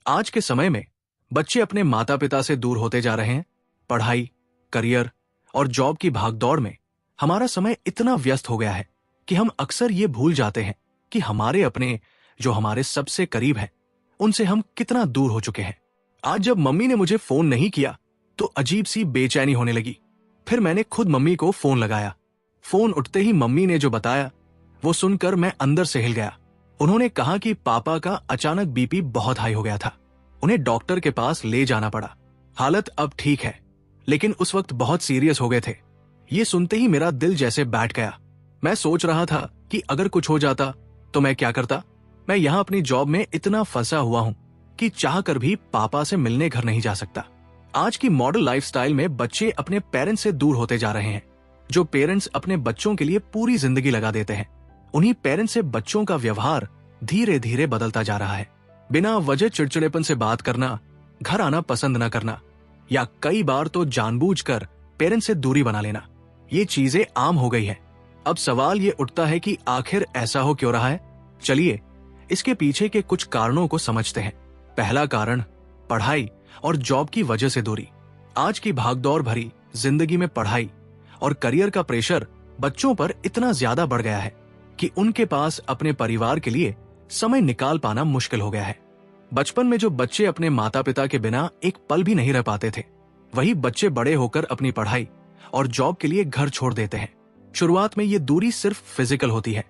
आज के समय में बच्चे अपने माता पिता से दूर होते जा रहे हैं। पढ़ाई, करियर और जॉब की भागदौड़ में हमारा समय इतना व्यस्त हो गया है कि हम अक्सर ये भूल जाते हैं कि हमारे अपने, जो हमारे सबसे करीब हैं, उनसे हम कितना दूर हो चुके हैं। आज जब मम्मी ने मुझे फोन नहीं किया तो अजीब सी बेचैनी होने लगी। फिर मैंने खुद मम्मी को फोन लगाया। फोन उठते ही मम्मी ने जो बताया वो सुनकर मैं अंदर से हिल गया। उन्होंने कहा कि पापा का अचानक बीपी बहुत हाई हो गया था। उन्हें डॉक्टर के पास ले जाना पड़ा। हालत अब ठीक है, लेकिन उस वक्त बहुत सीरियस हो गए थे। ये सुनते ही मेरा दिल जैसे बैठ गया। मैं सोच रहा था कि अगर कुछ हो जाता तो मैं क्या करता। मैं यहाँ अपनी जॉब में इतना फंसा हुआ हूँ कि चाह कर भी पापा से मिलने घर नहीं जा सकता। आज की मॉडर्न लाइफस्टाइल में बच्चे अपने पेरेंट्स से दूर होते जा रहे हैं। जो पेरेंट्स अपने बच्चों के लिए पूरी जिंदगी लगा देते हैं, उन्हीं पेरेंट्स से बच्चों का व्यवहार धीरे धीरे बदलता जा रहा है। बिना वजह चिड़चिड़ेपन से बात करना, घर आना पसंद न करना या कई बार तो जानबूझकर पेरेंट्स से दूरी बना लेना, ये चीजें आम हो गई है। अब सवाल ये उठता है कि आखिर ऐसा हो क्यों रहा है। चलिए इसके पीछे के कुछ कारणों को समझते हैं। पहला कारण, पढ़ाई और जॉब की वजह से दूरी। आज की भागदौड़ भरी जिंदगी में पढ़ाई और करियर का प्रेशर बच्चों पर इतना ज्यादा बढ़ गया है कि उनके पास अपने परिवार के लिए समय निकाल पाना मुश्किल हो गया है। बचपन में जो बच्चे अपने माता पिता के बिना एक पल भी नहीं रह पाते थे, वही बच्चे बड़े होकर अपनी पढ़ाई और जॉब के लिए घर छोड़ देते हैं। शुरुआत में ये दूरी सिर्फ फिजिकल होती है,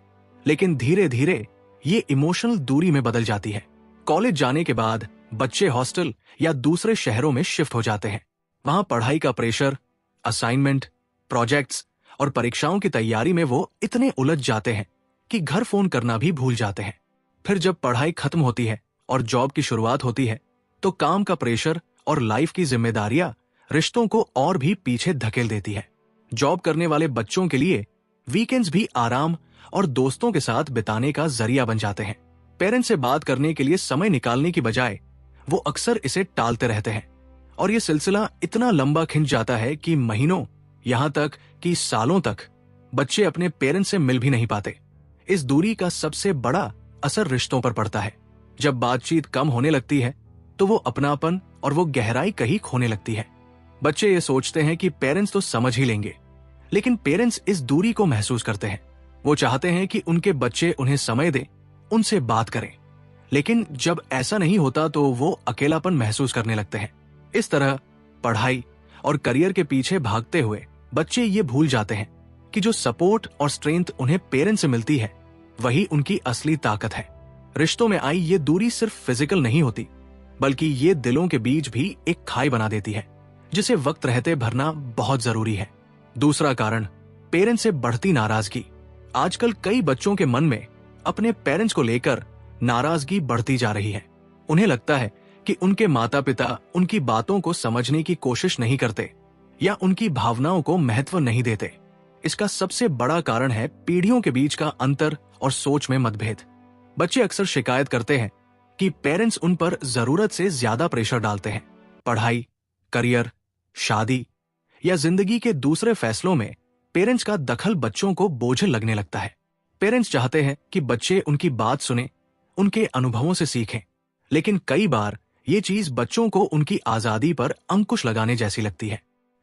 लेकिन धीरे धीरे ये इमोशनल दूरी में बदल जाती है। कॉलेज जाने के बाद बच्चे हॉस्टल या दूसरे शहरों में शिफ्ट हो जाते हैं। वहां पढ़ाई का प्रेशर, असाइनमेंट, प्रोजेक्ट्स और परीक्षाओं की तैयारी में वो इतने उलझ जाते हैं कि घर फोन करना भी भूल जाते हैं। फिर जब पढ़ाई खत्म होती है और जॉब की शुरुआत होती है तो काम का प्रेशर और लाइफ की जिम्मेदारियां रिश्तों को और भी पीछे धकेल देती है। जॉब करने वाले बच्चों के लिए वीकेंड्स भी आराम और दोस्तों के साथ बिताने का जरिया बन जाते हैं। पेरेंट्स से बात करने के लिए समय निकालने की बजाय वो अक्सर इसे टालते रहते हैं और ये सिलसिला इतना लंबा खिंच जाता है कि महीनों, यहाँ तक कि सालों तक बच्चे अपने पेरेंट्स से मिल भी नहीं पाते। इस दूरी का सबसे बड़ा असर रिश्तों पर पड़ता है। जब बातचीत कम होने लगती है तो वो अपनापन और वो गहराई कहीं खोने लगती है। बच्चे ये सोचते हैं कि पेरेंट्स तो समझ ही लेंगे, लेकिन पेरेंट्स इस दूरी को महसूस करते हैं। वो चाहते हैं कि उनके बच्चे उन्हें समय दें, उनसे बात करें, लेकिन जब ऐसा नहीं होता तो वो अकेलापन महसूस करने लगते हैं। इस तरह पढ़ाई और करियर के पीछे भागते हुए बच्चे ये भूल जाते हैं कि जो सपोर्ट और स्ट्रेंथ उन्हें पेरेंट्स से मिलती है वही उनकी असली ताकत है। रिश्तों में आई ये दूरी सिर्फ फिजिकल नहीं होती, बल्कि ये दिलों के बीच भी एक खाई बना देती है, जिसे वक्त रहते भरना बहुत जरूरी है। दूसरा कारण, पेरेंट्स से बढ़ती नाराजगी। आजकल कई बच्चों के मन में अपने पेरेंट्स को लेकर नाराजगी बढ़ती जा रही है। उन्हें लगता है कि उनके माता पिता उनकी बातों को समझने की कोशिश नहीं करते या उनकी भावनाओं को महत्व नहीं देते। इसका सबसे बड़ा कारण है पीढ़ियों के बीच का अंतर और सोच में मतभेद। बच्चे अक्सर शिकायत करते हैं कि पेरेंट्स उन पर जरूरत से ज्यादा प्रेशर डालते हैं। पढ़ाई, करियर, शादी या जिंदगी के दूसरे फैसलों में पेरेंट्स का दखल बच्चों को बोझिल लगने लगता है। पेरेंट्स चाहते हैं कि बच्चे उनकी बात सुने, उनके अनुभवों से सीखें, लेकिन कई बार ये चीज बच्चों को उनकी आजादी पर अंकुश लगाने जैसी लगती है।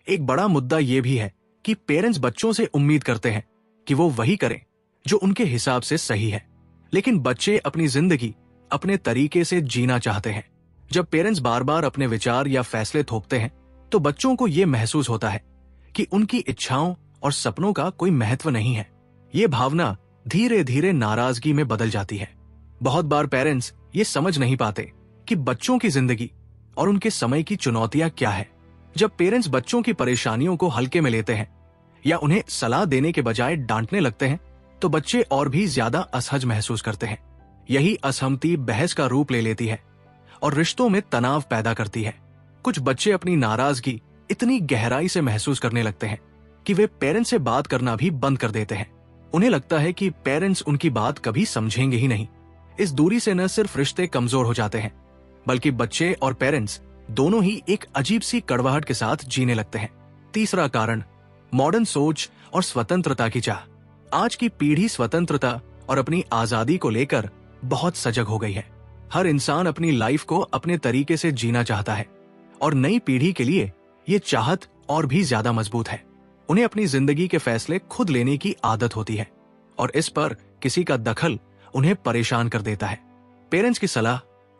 एक बड़ा मुद्दा ये भी है कि पेरेंट्स बच्चों से उम्मीद करते हैं कि वो वही करें जो उनके हिसाब से सही है, लेकिन बच्चे अपनी जिंदगी अपने तरीके से जीना चाहते हैं। जब पेरेंट्स बार बार अपने विचार या फैसले थोपते हैं तो बच्चों को ये महसूस होता है कि उनकी इच्छाओं और सपनों का कोई महत्व नहीं है। ये भावना धीरे धीरे नाराजगी में बदल जाती है। बहुत बार पेरेंट्स ये समझ नहीं पाते कि बच्चों की जिंदगी और उनके समय की चुनौतियां क्या है। जब पेरेंट्स बच्चों की परेशानियों को हल्के में लेते हैं या उन्हें सलाह देने के बजाय डांटने लगते हैं तो बच्चे और भी ज्यादा असहज महसूस करते हैं। यही असहमति बहस का रूप ले लेती है और रिश्तों में तनाव पैदा करती है। कुछ बच्चे अपनी नाराजगी इतनी गहराई से महसूस करने लगते हैं कि वे पेरेंट्स से बात करना भी बंद कर देते हैं। उन्हें लगता है कि पेरेंट्स उनकी बात कभी समझेंगे ही नहीं। इस दूरी से न सिर्फ रिश्ते कमजोर हो जाते हैं, बल्कि बच्चे और पेरेंट्स दोनों ही एक अजीब सी कड़वाहट के साथ जीने लगते हैं। तीसरा कारण, मॉडर्न सोच और स्वतंत्रता की चाह। आज की पीढ़ी स्वतंत्रता और अपनी आजादी को लेकर बहुत सजग हो गई है। हर इंसान अपनी लाइफ को अपने तरीके से जीना चाहता है और नई पीढ़ी के लिए ये चाहत और भी ज्यादा मजबूत है। उन्हें अपनी जिंदगी के फैसले खुद लेने की आदत होती है और इस पर किसी का दखल उन्हें परेशान कर देता है। पेरेंट्स की सलाह,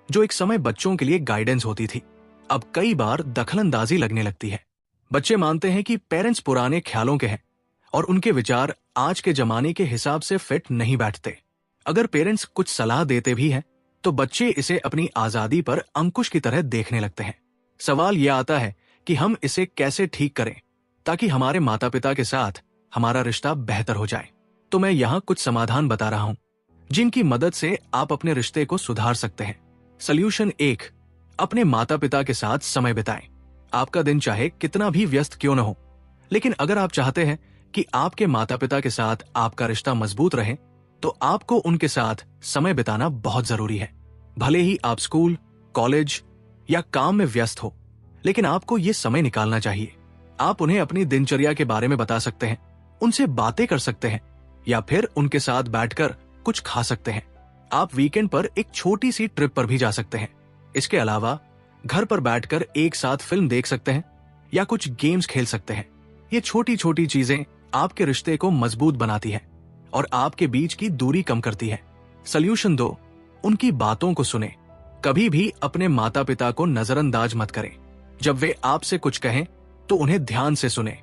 जो एक समय बच्चों के लिए गाइडेंस होती थी, अब कई बार दखलंदाजी लगने लगती है। बच्चे मानते हैं कि पेरेंट्स पुराने ख्यालों के हैं और उनके विचार आज के जमाने के हिसाब से फिट नहीं बैठते। अगर पेरेंट्स कुछ सलाह देते भी हैं तो बच्चे इसे अपनी आजादी पर अंकुश की तरह देखने लगते हैं। सवाल यह आता है कि हम इसे कैसे ठीक करें ताकि हमारे माता पिता के साथ हमारा रिश्ता बेहतर हो जाए। तो मैं यहाँ कुछ समाधान बता रहा हूँ जिनकी मदद से आप अपने रिश्ते को सुधार सकते हैं। सॉल्यूशन 1, अपने माता पिता के साथ समय बिताएं। आपका दिन चाहे कितना भी व्यस्त क्यों न हो, लेकिन अगर आप चाहते हैं कि आपके माता पिता के साथ आपका रिश्ता मजबूत रहे तो आपको उनके साथ समय बिताना बहुत जरूरी है। भले ही आप स्कूल, कॉलेज या काम में व्यस्त हो, लेकिन आपको ये समय निकालना चाहिए। आप उन्हें अपनी दिनचर्या के बारे में बता सकते हैं, उनसे बातें कर सकते हैं या फिर उनके साथ बैठकर कुछ खा सकते हैं। आप वीकेंड पर एक छोटी सी ट्रिप पर भी जा सकते हैं। इसके अलावा घर पर बैठकर एक साथ फिल्म देख सकते हैं या कुछ गेम्स खेल सकते हैं। ये छोटी छोटी चीजें आपके रिश्ते को मजबूत बनाती है और आपके बीच की दूरी कम करती है। सॉल्यूशन 2, उनकी बातों को सुने। कभी भी अपने माता पिता को नजरअंदाज मत करें। जब वे आपसे कुछ कहें तो उन्हें ध्यान से सुने।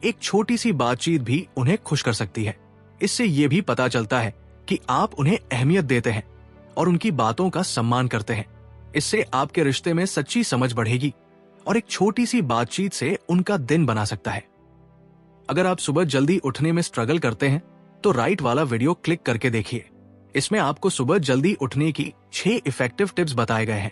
एक छोटी सी बातचीत भी उन्हें खुश कर सकती है। इससे ये भी पता चलता है कि आप उन्हें अहमियत देते हैं और उनकी बातों का सम्मान करते हैं। इससे आपके रिश्ते में सच्ची समझ बढ़ेगी और एक छोटी सी बातचीत से उनका दिन बना सकता है। अगर आप सुबह जल्दी उठने में स्ट्रगल करते हैं तो राइट वाला वीडियो क्लिक करके देखिए। इसमें आपको सुबह जल्दी उठने की 6 इफेक्टिव टिप्स बताए गए हैं।